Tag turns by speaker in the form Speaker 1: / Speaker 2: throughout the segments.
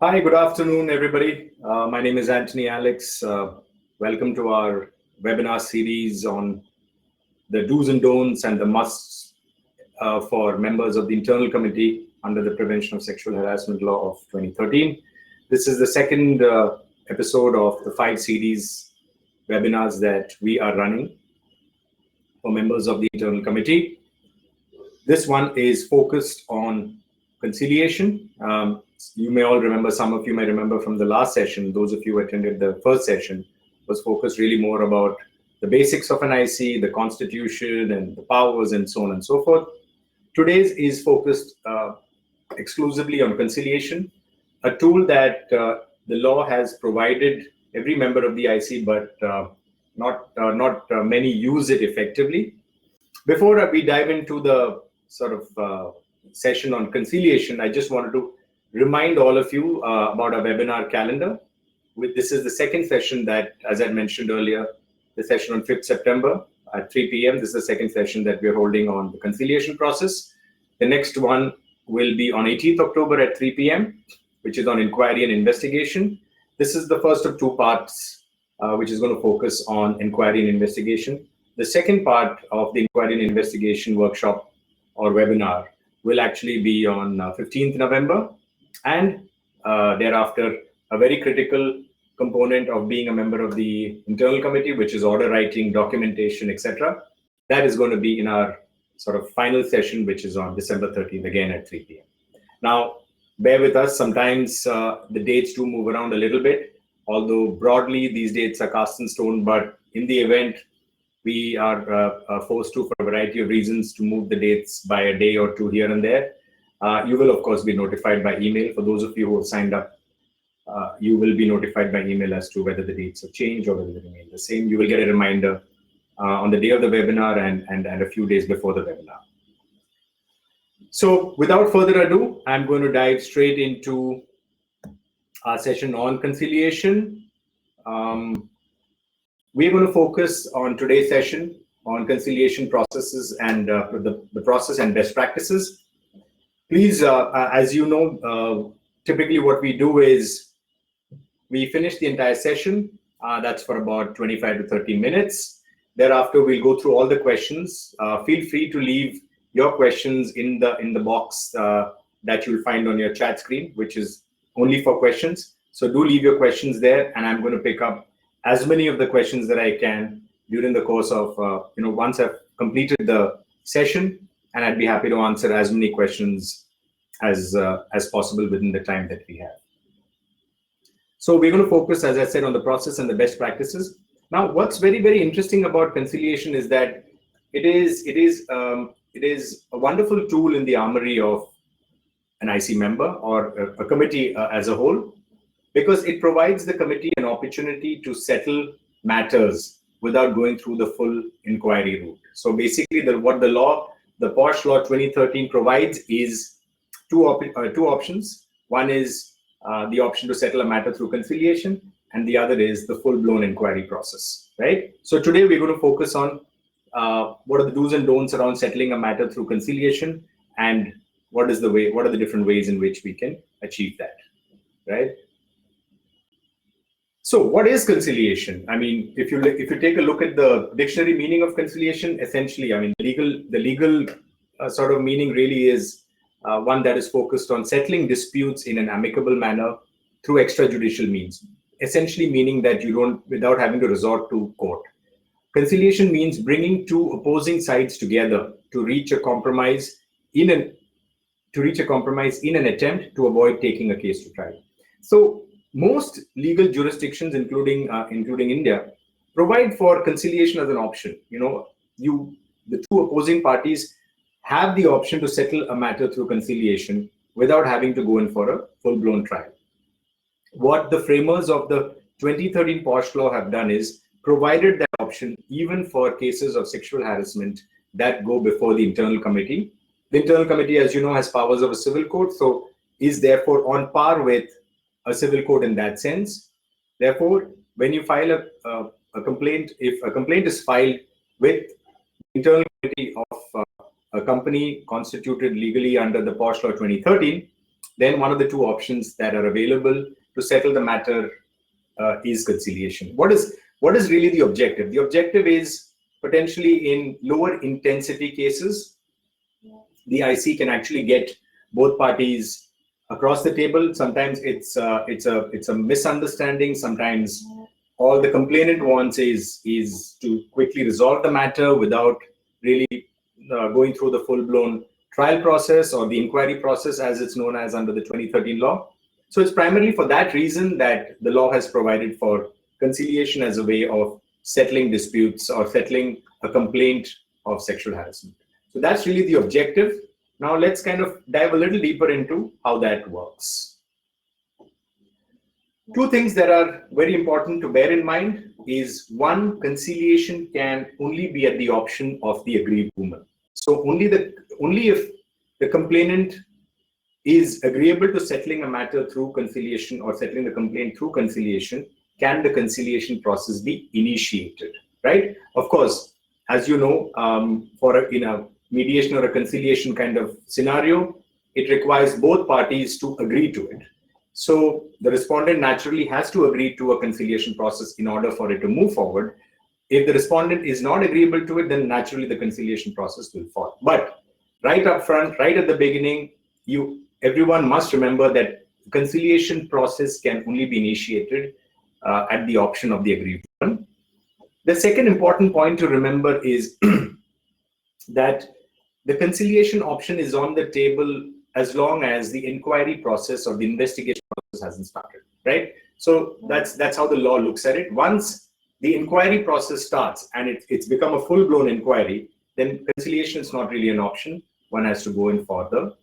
Speaker 1: Hi, good afternoon, everybody. My name is Antony Alex. Welcome to our webinar series on the do's and don'ts and the musts for members of the internal committee under the Prevention of Sexual Harassment Law of 2013. This is the second episode of the 5 series webinars that we are running for members of the internal committee. This one is focused on conciliation. You may all remember, some of you may remember from the last session, those of you who attended the first session, was focused really more about the basics of an IC, the constitution and the powers and so on and so forth. Today's is focused exclusively on conciliation, a tool that the law has provided every member of the IC, but not many use it effectively. Before we dive into the sort of session on conciliation, I just wanted to remind all of you about our webinar calendar. This is the second session that, as I mentioned earlier, the session on 5th September at 3 p.m. This is the second session that we're holding on the conciliation process. The next one will be on 18th October at 3 p.m., which is on inquiry and investigation. This is the first of 2 parts, which is going to focus on inquiry and investigation. The second part of the inquiry and investigation workshop or webinar will actually be on 15th November. And thereafter, a very critical component of being a member of the internal committee, which is order writing, documentation, etc. That is going to be in our sort of final session, which is on December 13th, again at 3 p.m. Now, bear with us. Sometimes the dates do move around a little bit, although broadly these dates are cast in stone. But in the event we are forced to, for a variety of reasons, to move the dates by a day or 2 here and there, you will, of course, be notified by email. For those of you who have signed up, you will be notified by email as to whether the dates have changed or whether they remain the same. You will get a reminder on the day of the webinar and a few days before the webinar. So without further ado, I'm going to dive straight into our session on conciliation. We're going to focus on today's session on conciliation processes and the process and best practices. Please, as you know, typically what we do is we finish the entire session. That's for about 25 to 30 minutes. Thereafter, we'll go through all the questions. Feel free to leave your questions in the box that you'll find on your chat screen, which is only for questions. So do leave your questions there, and I'm going to pick up as many of the questions that I can during the course of, once I've completed the session, and I'd be happy to answer as many questions as possible within the time that we have. So we're going to focus, as I said, on the process and the best practices. Now, what's very, very interesting about conciliation is that it is a wonderful tool in the armory of an IC member or a committee as a whole, because it provides the committee an opportunity to settle matters without going through the full inquiry route. So basically, what the Posh Law 2013 provides is two options. One is the option to settle a matter through conciliation, and the other is the full-blown inquiry process, right? So today we're going to focus on what are the do's and don'ts around settling a matter through conciliation, and what are the different ways in which we can achieve that, right? So what is conciliation? I mean, if you take a look at the dictionary meaning of conciliation, essentially, I mean, the legal sort of meaning really is one that is focused on settling disputes in an amicable manner through extrajudicial means, essentially meaning that you don't, without having to resort to court. Conciliation means bringing 2 opposing sides together to reach a compromise in an attempt to avoid taking a case to trial. So most legal jurisdictions, including India, provide for conciliation as an option. The 2 opposing parties have the option to settle a matter through conciliation without having to go in for a full-blown trial. What the framers of the 2013 Posh Law have done is provided that option even for cases of sexual harassment that go before the internal committee. The internal committee, as you know, has powers of a civil court, so is therefore on par with a civil court in that sense. Therefore, when you file a complaint, if a complaint is filed with the internal committee of a company constituted legally under the Posh Law 2013, then one of the two options that are available to settle the matter is conciliation. What is really the objective? The objective is potentially in lower intensity cases, the IC can actually get both parties across the table. Sometimes it's a misunderstanding. Sometimes all the complainant wants is to quickly resolve the matter without really going through the full-blown trial process or the inquiry process, as it's known as under the 2013 law. So it's primarily for that reason that the law has provided for conciliation as a way of settling disputes or settling a complaint of sexual harassment. So that's really the objective. Now let's kind of dive a little deeper into how that works. Two things that are very important to bear in mind is, one, conciliation can only be at the option of the aggrieved woman. So only if the complainant is agreeable to settling a matter through conciliation or settling the complaint through conciliation can the conciliation process be initiated, right? Of course, as you know, in a mediation or a conciliation kind of scenario, it requires both parties to agree to it. So the respondent naturally has to agree to a conciliation process in order for it to move forward. If the respondent is not agreeable to it, then naturally the conciliation process will fall. But right up front, right at the beginning, everyone must remember that the conciliation process can only be initiated at the option of the aggrieved one. The second important point to remember is that the conciliation option is on the table as long as the inquiry process or the investigation process hasn't started, right? So that's how the law looks at it. Once the inquiry process starts and it's become a full-blown inquiry, then conciliation is not really an option. One has to go in for the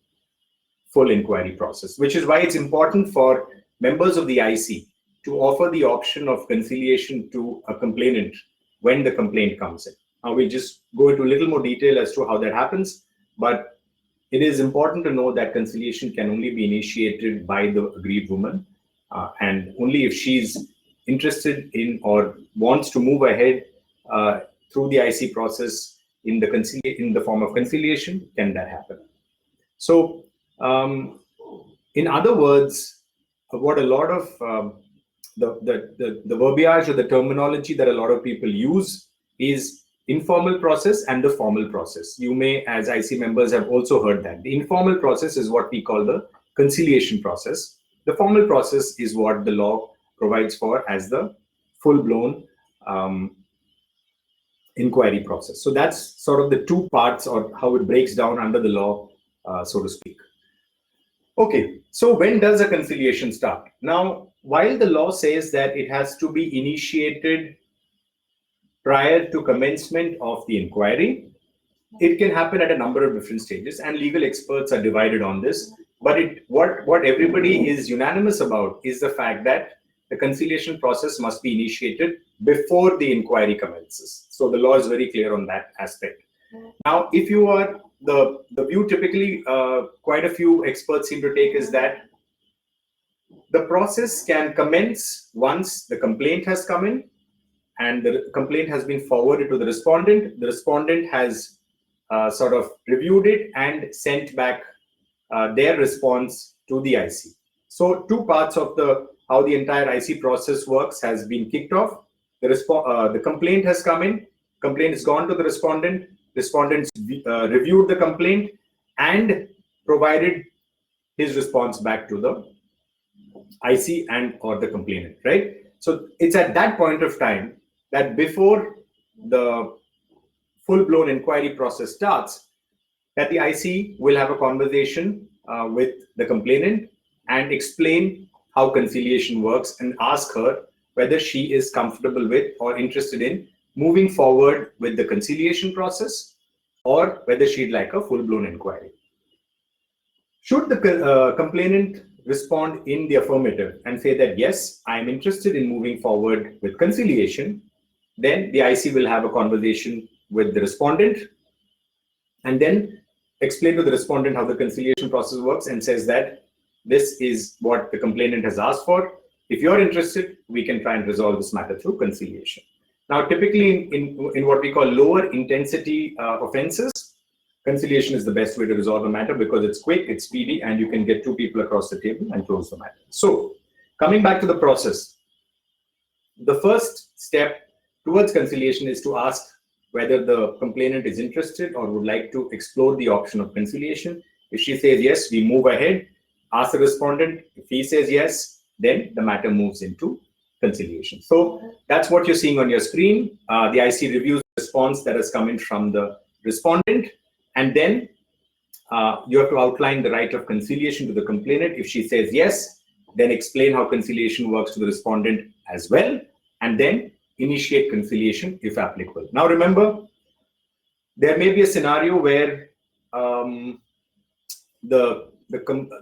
Speaker 1: full inquiry process, which is why it's important for members of the IC to offer the option of conciliation to a complainant when the complaint comes in. Now we'll just go into a little more detail as to how that happens, but it is important to know that conciliation can only be initiated by the aggrieved woman, and only if she's interested in or wants to move ahead through the IC process in the form of conciliation can that happen. So in other words, what a lot of the verbiage or the terminology that a lot of people use is informal process and the formal process. You may, as IC members, have also heard that. The informal process is what we call the conciliation process. The formal process is what the law provides for as the full-blown inquiry process. So that's sort of the two parts or how it breaks down under the law, so to speak. Okay, so when does a conciliation start? Now, while the law says that it has to be initiated prior to commencement of the inquiry, it can happen at a number of different stages, and legal experts are divided on this. But what everybody is unanimous about is the fact that the conciliation process must be initiated before the inquiry commences. So the law is very clear on that aspect. Now, if you are the view typically quite a few experts seem to take is that the process can commence once the complaint has come in and the complaint has been forwarded to the respondent. The respondent has sort of reviewed it and sent back their response to the IC. So two parts of how the entire IC process works has been kicked off. The complaint has come in, complaint has gone to the respondent, respondents reviewed the complaint and provided his response back to the IC and or the complainant, right? So it's at that point of time that before the full-blown inquiry process starts, that the IC will have a conversation with the complainant and explain how conciliation works and ask her whether she is comfortable with or interested in moving forward with the conciliation process or whether she'd like a full-blown inquiry. Should the complainant respond in the affirmative and say that, yes, I am interested in moving forward with conciliation, then the IC will have a conversation with the respondent and then explain to the respondent how the conciliation process works and says that this is what the complainant has asked for. If you're interested, we can try and resolve this matter through conciliation. Now, typically in what we call lower intensity offenses, conciliation is the best way to resolve a matter because it's quick, it's speedy, and you can get two people across the table and close the matter. So coming back to the process, the first step towards conciliation is to ask whether the complainant is interested or would like to explore the option of conciliation. If she says yes, we move ahead, ask the respondent. If he says yes, then the matter moves into conciliation. So that's what you're seeing on your screen. The IC reviews the response that has come in from the respondent, and then you have to outline the right of conciliation to the complainant. If she says yes, then explain how conciliation works to the respondent as well, and then initiate conciliation if applicable. Now remember, there may be a scenario where the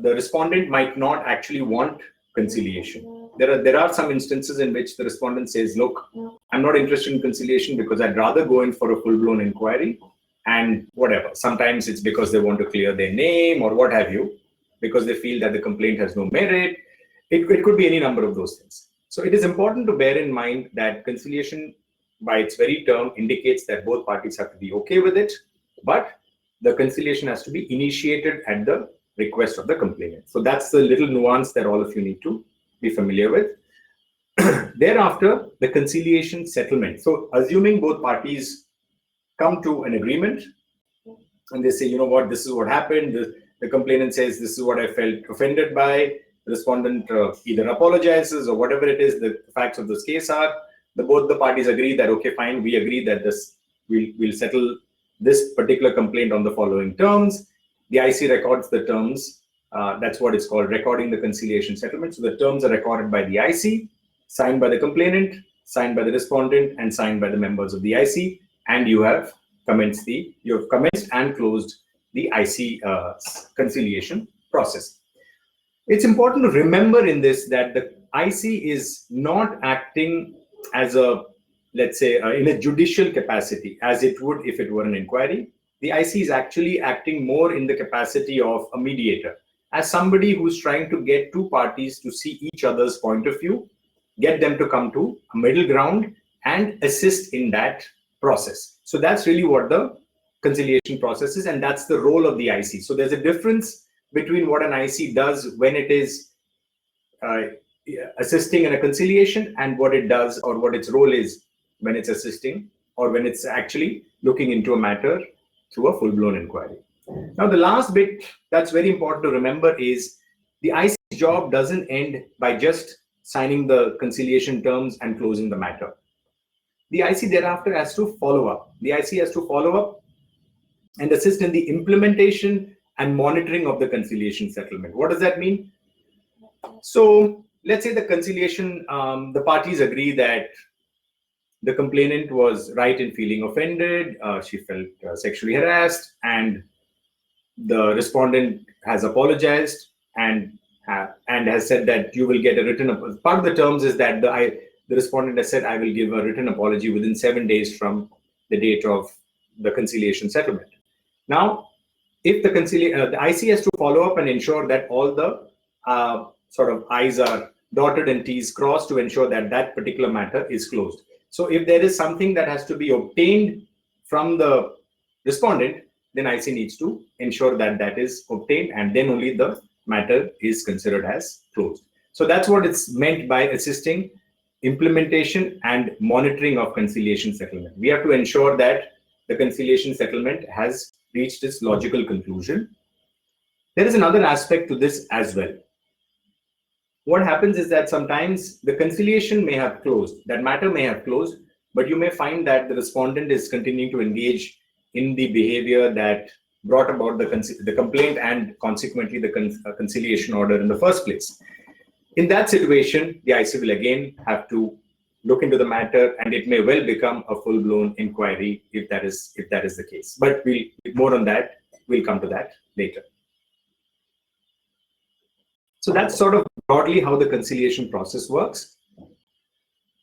Speaker 1: respondent might not actually want conciliation. There are some instances in which the respondent says, look, I'm not interested in conciliation because I'd rather go in for a full-blown inquiry and whatever. Sometimes it's because they want to clear their name or what have you, because they feel that the complaint has no merit. It could be any number of those things. So it is important to bear in mind that conciliation, by its very term, indicates that both parties have to be okay with it, but the conciliation has to be initiated at the request of the complainant. So that's the little nuance that all of you need to be familiar with. Thereafter, the conciliation settlement. So assuming both parties come to an agreement and they say, you know what, this is what happened. The complainant says, this is what I felt offended by. The respondent either apologizes or whatever it is, the facts of this case are, both the parties agree that, okay, fine, we agree that we'll settle this particular complaint on the following terms. The IC records the terms. That's what it's called, recording the conciliation settlement. So the terms are recorded by the IC, signed by the complainant, signed by the respondent, and signed by the members of the IC. And you have commenced and closed the IC conciliation process. It's important to remember in this that the IC is not acting as a, let's say, in a judicial capacity as it would if it were an inquiry. The IC is actually acting more in the capacity of a mediator, as somebody who's trying to get two parties to see each other's point of view, get them to come to a middle ground and assist in that process. So that's really what the conciliation process is, and that's the role of the IC. So there's a difference between what an IC does when it is assisting in a conciliation and what it does or what its role is when it's assisting or when it's actually looking into a matter through a full-blown inquiry. Now, the last bit that's very important to remember is the IC's job doesn't end by just signing the conciliation terms and closing the matter. The IC thereafter has to follow up. The IC has to follow up and assist in the implementation and monitoring of the conciliation settlement. What does that mean? So let's say the conciliation, the parties agree that the complainant was right in feeling offended, she felt sexually harassed, and the respondent has apologized and has said that you will get a written, part of the terms is that the respondent has said, I will give a written apology within 7 days from the date of the conciliation settlement. Now, if the IC has to follow up and ensure that all the sort of I's are dotted and T's crossed to ensure that that particular matter is closed. So if there is something that has to be obtained from the respondent, then IC needs to ensure that that is obtained, and then only the matter is considered as closed. So that's what it's meant by assisting implementation and monitoring of conciliation settlement. We have to ensure that the conciliation settlement has reached its logical conclusion. There is another aspect to this as well. What happens is that sometimes the conciliation may have closed, that matter may have closed, but you may find that the respondent is continuing to engage in the behavior that brought about the complaint and consequently the conciliation order in the first place. In that situation, the IC will again have to look into the matter, and it may well become a full-blown inquiry if that is the case. But more on that, we'll come to that later. So that's sort of broadly how the conciliation process works.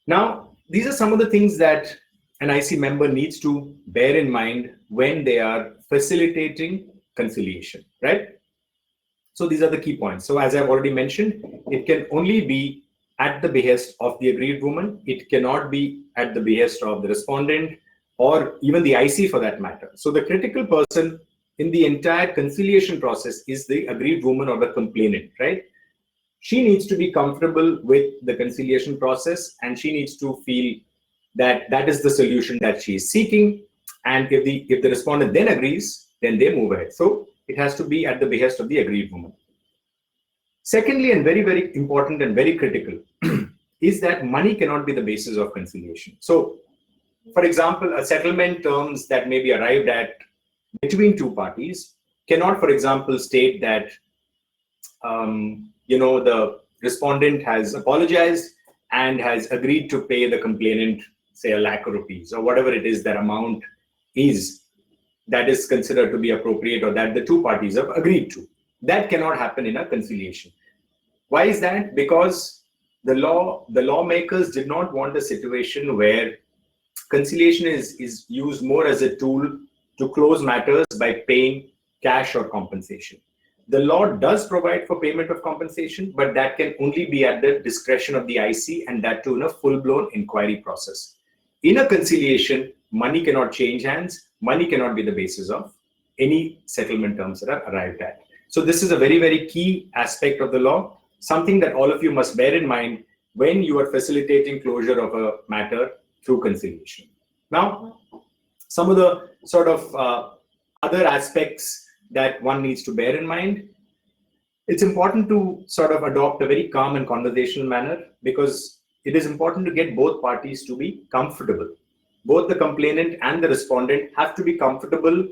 Speaker 1: Now, these are some of the things that an IC member needs to bear in mind when they are facilitating conciliation, right? So these are the key points. So as I've already mentioned, it can only be at the behest of the aggrieved woman. It cannot be at the behest of the respondent or even the IC for that matter. So the critical person in the entire conciliation process is the aggrieved woman or the complainant, right? She needs to be comfortable with the conciliation process, and she needs to feel that that is the solution that she is seeking. And if the respondent then agrees, then they move ahead. So it has to be at the behest of the aggrieved woman. Secondly, and very, very important and very critical, is that money cannot be the basis of conciliation. So, for example, a settlement terms that may be arrived at between two parties cannot, for example, state that the respondent has apologized and has agreed to pay the complainant, say, ₹1,00,000 or whatever it is that amount is that is considered to be appropriate or that the two parties have agreed to. That cannot happen in a conciliation. Why is that? Because the lawmakers did not want a situation where conciliation is used more as a tool to close matters by paying cash or compensation. The law does provide for payment of compensation, but that can only be at the discretion of the IC, and that too in a full-blown inquiry process. In a conciliation, money cannot change hands. Money cannot be the basis of any settlement terms that are arrived at. So this is a very, very key aspect of the law, something that all of you must bear in mind when you are facilitating closure of a matter through conciliation. Now, some of the sort of other aspects that one needs to bear in mind. It's important to sort of adopt a very calm and conversational manner, because it is important to get both parties to be comfortable. Both the complainant and the respondent have to be comfortable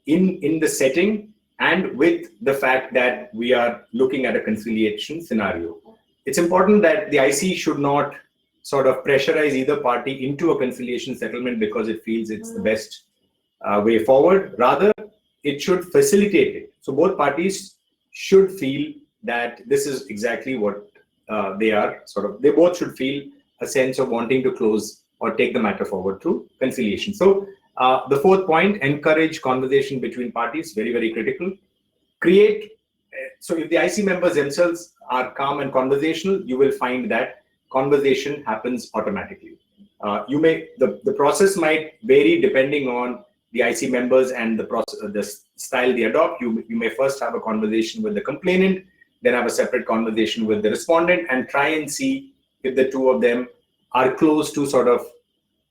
Speaker 1: in the setting and with the fact that we are looking at a conciliation scenario. It's important that the IC should not sort of pressurize either party into a conciliation settlement because it feels it's the best way forward. Rather, it should facilitate it. So both parties should feel that this is exactly what they both should feel a sense of wanting to close or take the matter forward through conciliation. So the fourth point, encourage conversation between parties, very, very critical. So if the IC members themselves are calm and conversational, you will find that conversation happens automatically. The process might vary depending on the IC members and the style they adopt. You may first have a conversation with the complainant, then have a separate conversation with the respondent, and try and see if the two of them are close to sort of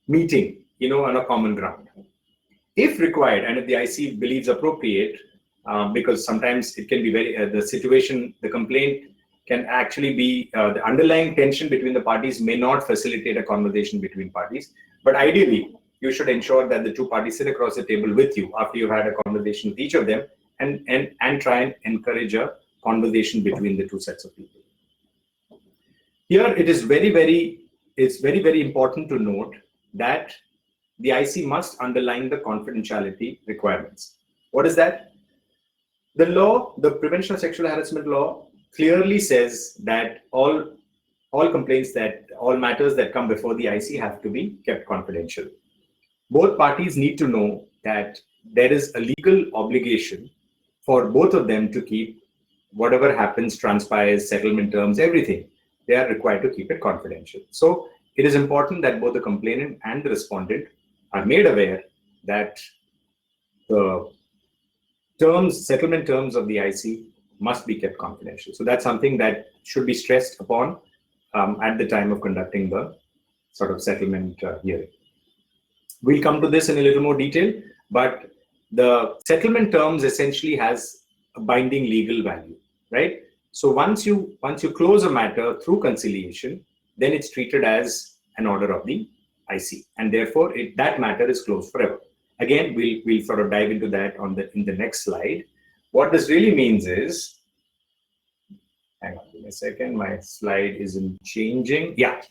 Speaker 1: meeting, on a common ground. If required, and if the IC believes appropriate, because sometimes it can be the complaint can actually be the underlying tension between the parties may not facilitate a conversation between parties, but ideally, you should ensure that the two parties sit across the table with you after you've had a conversation with each of them, and try and encourage a conversation between the two sets of people. Here, it is very, very important to note that the IC must underline the confidentiality requirements. What is that? The law, the Prevention of Sexual Harassment law, clearly says that all matters that come before the IC have to be kept confidential. Both parties need to know that there is a legal obligation for both of them to keep whatever happens, transpires, settlement terms, everything. They are required to keep it confidential. So it is important that both the complainant and the respondent are made aware that the settlement terms of the IC must be kept confidential. So that's something that should be stressed upon at the time of conducting the sort of settlement hearing. We'll come to this in a little more detail, but the settlement terms essentially has a binding legal value, right? So once you close a matter through conciliation, then it's treated as an order of the IC, and therefore that matter is closed forever. Again, we'll sort of dive into that in the next slide. What this really means is, hang on, give me a second, my slide isn't changing. Yeah.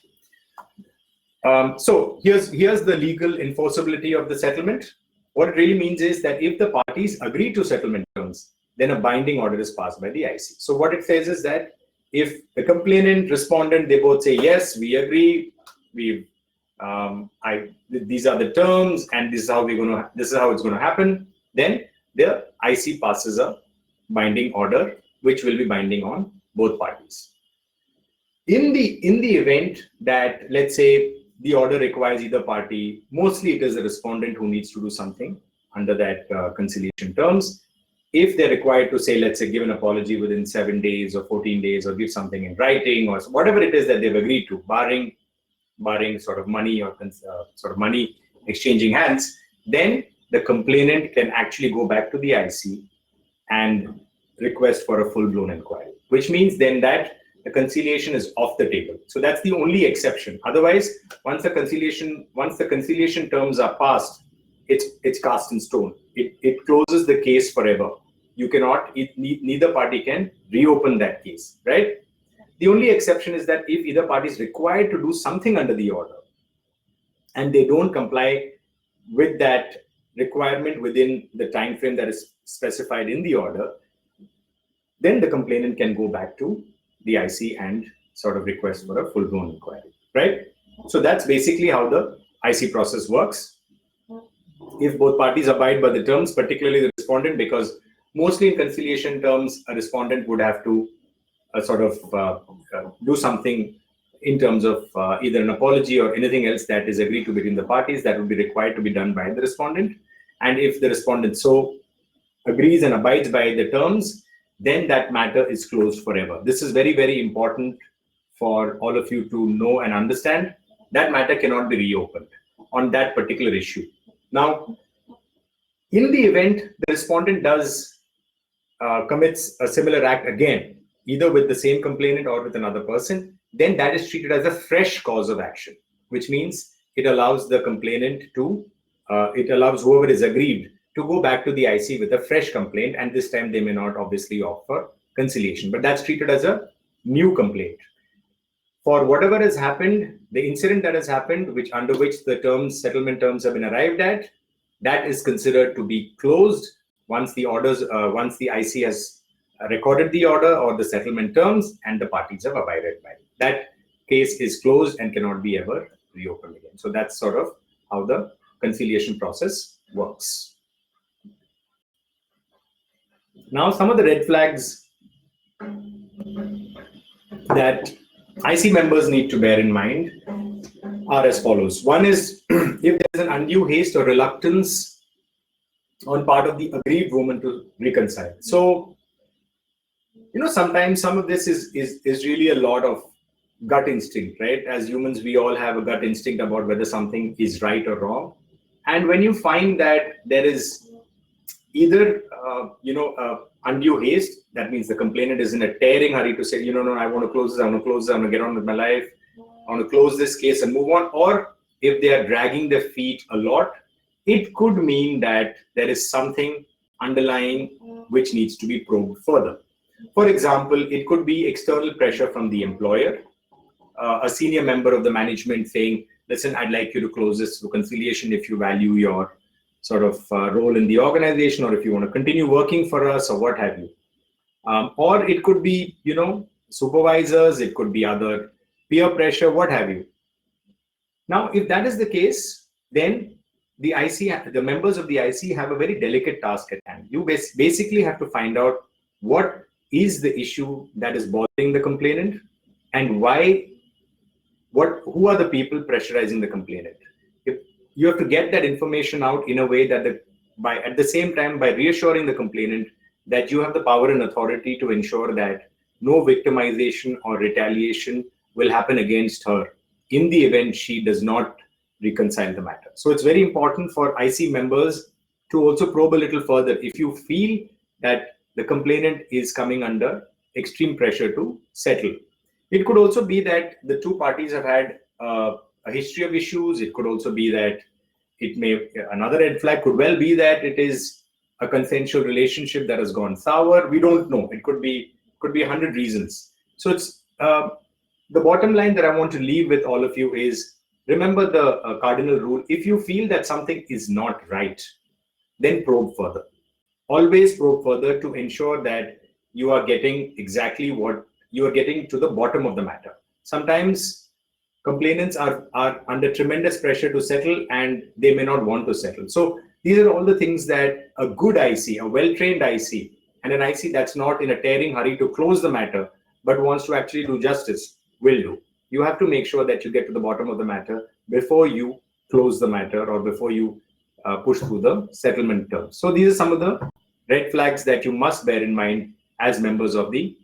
Speaker 1: So here's the legal enforceability of the settlement. What it really means is that if the parties agree to settlement terms, then a binding order is passed by the IC. So what it says is that if the complainant, respondent, they both say, yes, we agree, these are the terms, and this is how it's going to happen, then the IC passes a binding order, which will be binding on both parties. In the event that, let's say, the order requires either party, mostly it is the respondent who needs to do something, under that conciliation terms. If they're required to say, let's say, give an apology within 7 days or 14 days, or give something in writing, or whatever it is that they've agreed to, barring sort of money or sort of money exchanging hands, then the complainant can actually go back to the IC and request for a full-blown inquiry, which means then that the conciliation is off the table. So that's the only exception. Otherwise, once the conciliation terms are passed, it's cast in stone. It closes the case forever. You cannot, neither party can reopen that case, right? The only exception is that if either party is required to do something under the order and they don't comply with that requirement within the time frame that is specified in the order, then the complainant can go back to the IC and sort of request for a full-blown inquiry, right? So that's basically how the IC process works. If both parties abide by the terms, particularly the respondent, because mostly in conciliation terms, a respondent would have to do something in terms of either an apology or anything else that is agreed to between the parties that would be required to be done by the respondent. And if the respondent so agrees and abides by the terms, then that matter is closed forever. This is very, very important for all of you to know and understand. That matter cannot be reopened on that particular issue. Now, in the event the respondent does commits a similar act again, either with the same complainant or with another person, then that is treated as a fresh cause of action, which means it allows the complainant to, it allows whoever is aggrieved to go back to the IC with a fresh complaint, and this time they may not obviously opt for conciliation, but that's treated as a new complaint. For whatever has happened, the incident that has happened, under which the settlement terms have been arrived at, that is considered to be closed once the IC has recorded the order or the settlement terms and the parties have abided by it. That case is closed and cannot be ever reopened again. So that's sort of how the conciliation process works. Now, some of the red flags that IC members need to bear in mind are as follows. One is if there's an undue haste or reluctance on part of the aggrieved woman to reconcile. So, sometimes some of this is really a lot of gut instinct, right? As humans, we all have a gut instinct about whether something is right or wrong. And when you find that there is either, undue haste, that means the complainant is in a tearing hurry to say, no, I want to close this, I want to close this, I want to get on with my life, I want to close this case and move on. Or if they are dragging their feet a lot, it could mean that there is something underlying which needs to be probed further. For example, it could be external pressure from the employer, a senior member of the management saying, listen, I'd like you to close this through conciliation if you value your sort of role in the organization, or if you want to continue working for us, or what have you. Or it could be, supervisors, it could be other peer pressure, what have you. Now, if that is the case, then the members of the IC have a very delicate task at hand. You basically have to find out what is the issue that is bothering the complainant and who are the people pressurizing the complainant. You have to get that information out in a way that at the same time, by reassuring the complainant that you have the power and authority to ensure that no victimization or retaliation will happen against her in the event she does not reconcile the matter. So it's very important for IC members to also probe a little further. If you feel that the complainant is coming under extreme pressure to settle. It could also be that the two parties have had a history of issues. It could also be that another red flag could well be that it is a consensual relationship that has gone sour. We don't know. It could be 100 reasons. So it's the bottom line that I want to leave with all of you is remember the cardinal rule. If you feel that something is not right, then probe further. Always probe further to ensure that you are getting exactly what you are getting to the bottom of the matter. Sometimes complainants are under tremendous pressure to settle and they may not want to settle. So these are all the things that a good IC, a well-trained IC, and an IC that's not in a tearing hurry to close the matter, but wants to actually do justice will do. You have to make sure that you get to the bottom of the matter before you close the matter or before you push through the settlement terms. So these are some of the red flags that you must bear in mind as members of the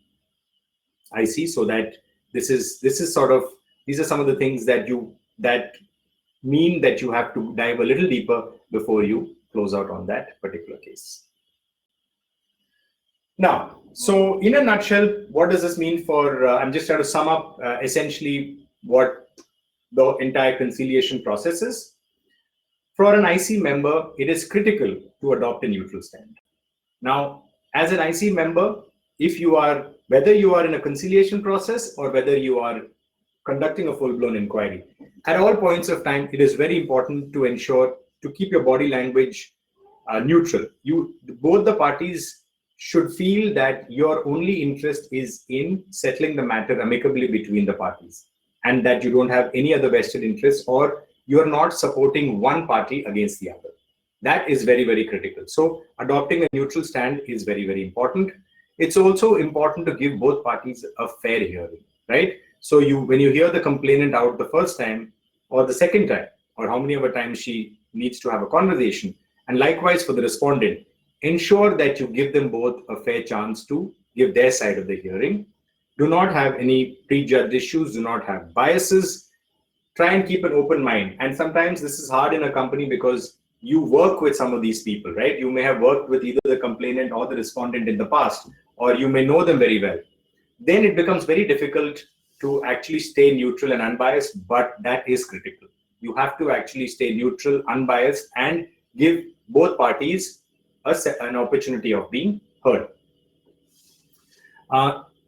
Speaker 1: IC, so that this is sort of, these are some of the things that mean that you have to dive a little deeper before you close out on that particular case. Now, so in a nutshell, what does this mean for, I'm just trying to sum up essentially what the entire conciliation process is. For an IC member, it is critical to adopt a neutral stand. Now, as an IC member, if you are, whether you are in a conciliation process or whether you are conducting a full-blown inquiry, at all points of time, it is very important to ensure to keep your body language neutral. Both the parties should feel that your only interest is in settling the matter amicably between the parties, and that you don't have any other vested interest, or you're not supporting one party against the other. That is very, very critical. So adopting a neutral stand is very, very important. It's also important to give both parties a fair hearing, right? So when you hear the complainant out the first time or the second time, or how many other times she needs to have a conversation, and likewise for the respondent, ensure that you give them both a fair chance to give their side of the hearing. Do not have any prejudged issues, do not have biases. Try and keep an open mind. And sometimes this is hard in a company because you work with some of these people, right? You may have worked with either the complainant or the respondent in the past, or you may know them very well. Then it becomes very difficult to actually stay neutral and unbiased, but that is critical. You have to actually stay neutral, unbiased, and give both parties an opportunity of being heard.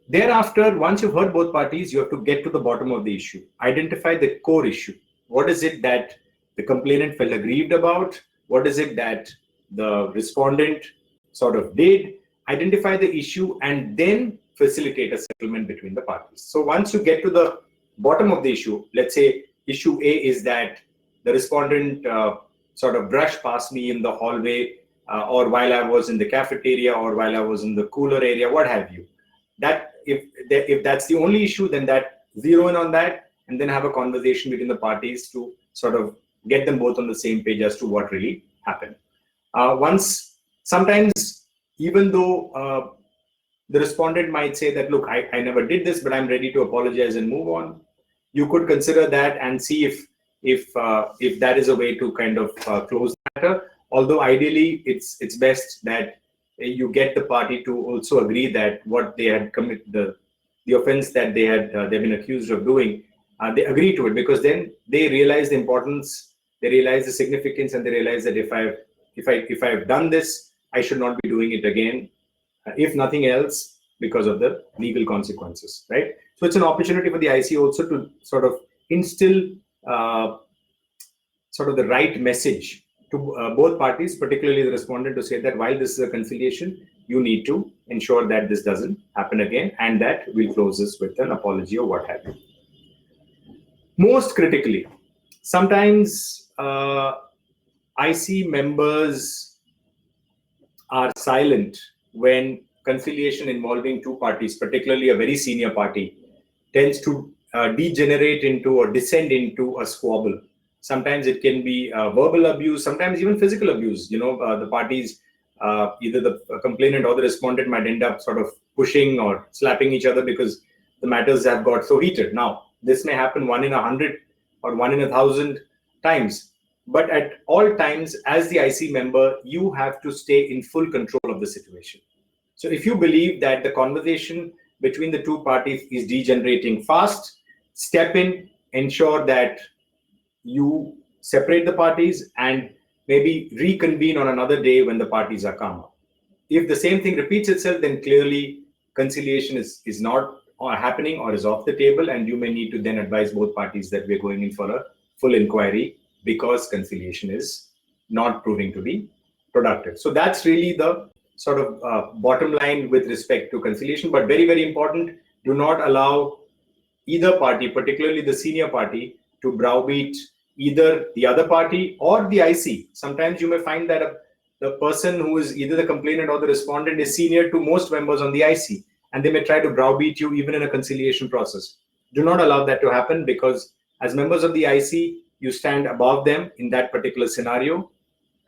Speaker 1: Thereafter, once you've heard both parties, you have to get to the bottom of the issue. Identify the core issue. What is it that the complainant felt aggrieved about? What is it that the respondent sort of did? Identify the issue and then facilitate a settlement between the parties. So once you get to the bottom of the issue, let's say issue A is that the respondent sort of brushed past me in the hallway, or while I was in the cafeteria, or while I was in the cooler area, what have you. That if that's the only issue, then that zero in on that, and then have a conversation between the parties to sort of get them both on the same page as to what really happened. Sometimes, even though the respondent might say that, look, I never did this, but I'm ready to apologize and move on, you could consider that and see if that is a way to kind of close the matter. Although ideally, it's best that you get the party to also agree that what they had committed, the offense that they've been accused of doing, they agree to it, because then they realize the importance, they realize the significance, and they realize that if I've done this, I should not be doing it again, if nothing else, because of the legal consequences, right? So it's an opportunity for the IC also to sort of instill sort of the right message to both parties, particularly the respondent, to say that while this is a conciliation, you need to ensure that this doesn't happen again, and that we'll close this with an apology or what have you. Most critically, sometimes IC members are silent when conciliation involving two parties, particularly a very senior party, tends to degenerate into or descend into a squabble. Sometimes it can be verbal abuse, sometimes even physical abuse. The parties, either the complainant or the respondent, might end up sort of pushing or slapping each other because the matters have got so heated. Now, this may happen 1 in 100 or 1 in 1,000 times. But at all times, as the IC member, you have to stay in full control of the situation. So if you believe that the conversation between the two parties is degenerating fast, step in, ensure that you separate the parties and maybe reconvene on another day when the parties are calmer. If the same thing repeats itself, then clearly conciliation is not happening or is off the table, and you may need to then advise both parties that we're going in for a full inquiry because conciliation is not proving to be productive. So that's really the sort of bottom line with respect to conciliation. But very, very important, do not allow either party, particularly the senior party, to browbeat either the other party or the IC. Sometimes you may find that the person who is either the complainant or the respondent is senior to most members on the IC, and they may try to browbeat you even in a conciliation process. Do not allow that to happen, because as members of the IC, you stand above them in that particular scenario,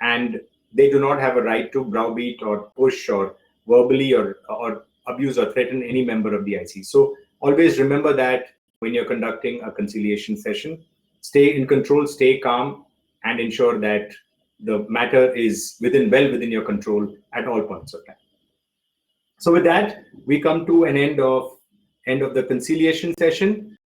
Speaker 1: and they do not have a right to browbeat or push or verbally or abuse or threaten any member of the IC. So always remember that when you're conducting a conciliation session, stay in control, stay calm, and ensure that the matter is well within your control at all points of time. So with that, we come to an end of the conciliation session.